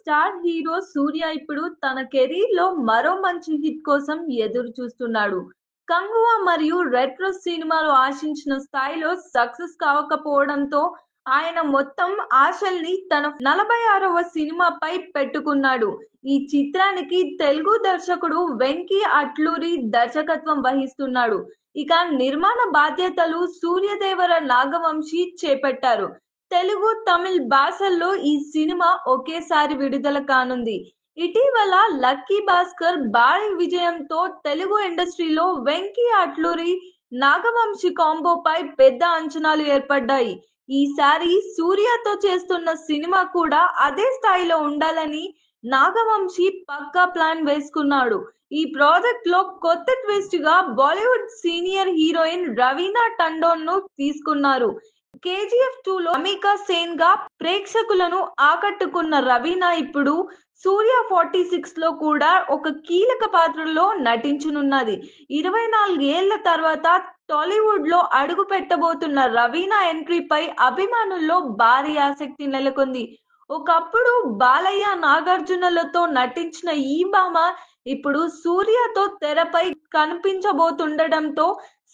Star hero సూర్య ఇప్పుడు తన career లో మరో మంచి హిట్ కోసం ఎదురు చూస్తున్నాడు. కంగువ మరియు రెట్రో సినిమాలు ఆశించిన స్థాయిలో సక్సెస్ కావకపోవడంతో ఆయన మొత్తం ఆశల్ని తన 46వ సినిమాపై పెట్టుకున్నాడు. ఈ చిత్రానికి తెలుగు దర్శకుడు వెంకీ అట్లూరి దర్శకత్వం వహిస్తున్నాడు. ఇక నిర్మాణ బాధ్యతలు సూర్యదేవర నాగవంశి చేపట్టారు. తెలుగు, తమిళ్ భాషల్లో ఈ సినిమా ఒకేసారి విడుదల కానుంది. ఇటీవల లక్కీ భాస్కర్ భారీ విజయంతో తెలుగు ఇండస్ట్రీలో వెంకీ అట్లూరి నాగవంశి కాంబోపై పెద్ద అంచనాలు ఏర్పడ్డాయి. ఈసారి సూర్యతో చేస్తున్న సినిమా కూడా అదే స్థాయిలో ఉండాలని నాగవంశి పక్కా ప్లాన్ వేసుకున్నాడు. ఈ ప్రాజెక్ట్ లో కొత్త ట్విస్ట్ గా బాలీవుడ్ సీనియర్ హీరోయిన్ రవీనా టండోన్ ను తీసుకున్నారు. కేజీఎఫ్ 2లో అమికా సేన్ గా ప్రేక్షకులను ఆకట్టుకున్న రవీనా ఇప్పుడు సూర్య 46 లో కూడా ఒక కీలక పాత్రలో నటించనున్నది. 24 ఏళ్ల తర్వాత టాలీవుడ్ లో అడుగు పెట్టబోతున్న రవీనా ఎంట్రీపై అభిమానుల్లో భారీ ఆసక్తి నెలకొంది. ఒకప్పుడు బాలయ్య, నాగార్జునలతో నటించిన ఈ భామ ఇప్పుడు సూర్యతో తెరపై కనిపించబోతుండటంతో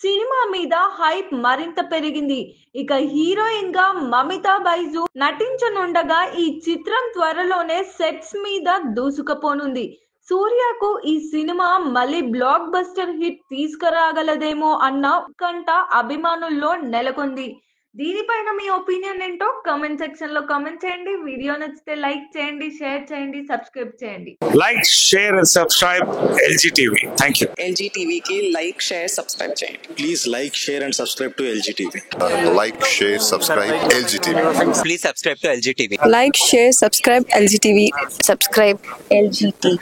సినిమా మీద హైప్ మరింత పెరిగింది. ఇక హీరోయిన్ గా మమితా బైజు నటించనుండగా ఈ చిత్రం త్వరలోనే సెట్స్ మీద దూసుకుపోనుంది. సూర్యకు ఈ సినిమా మళ్ళీ బ్లాక్ బస్టర్ హిట్ తీసుకురాగలదేమో అన్న ఉత్కంఠ అభిమానుల్లో నెలకొంది. దీనిపైన మీ ఒపీనియన్ ఏంటో కామెంట్ సెక్షన్ లో కామెంట్ చేయండి. వీడియో నచ్చితే లైక్ చేయండి, షేర్ చేయండి, సబ్స్క్రైబ్ చేయండి. Like, share and subscribe LG TV. Thank you. LG TV की like, share, subscribe చేయండి. Please like, share and subscribe to LG TV. Like, share, subscribe LG TV. Please subscribe to LG TV. Like, share, subscribe LG TV. Subscribe LG TV.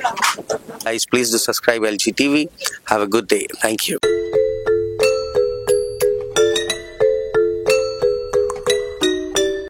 Guys, please do subscribe LG TV. Have a good day. Thank you.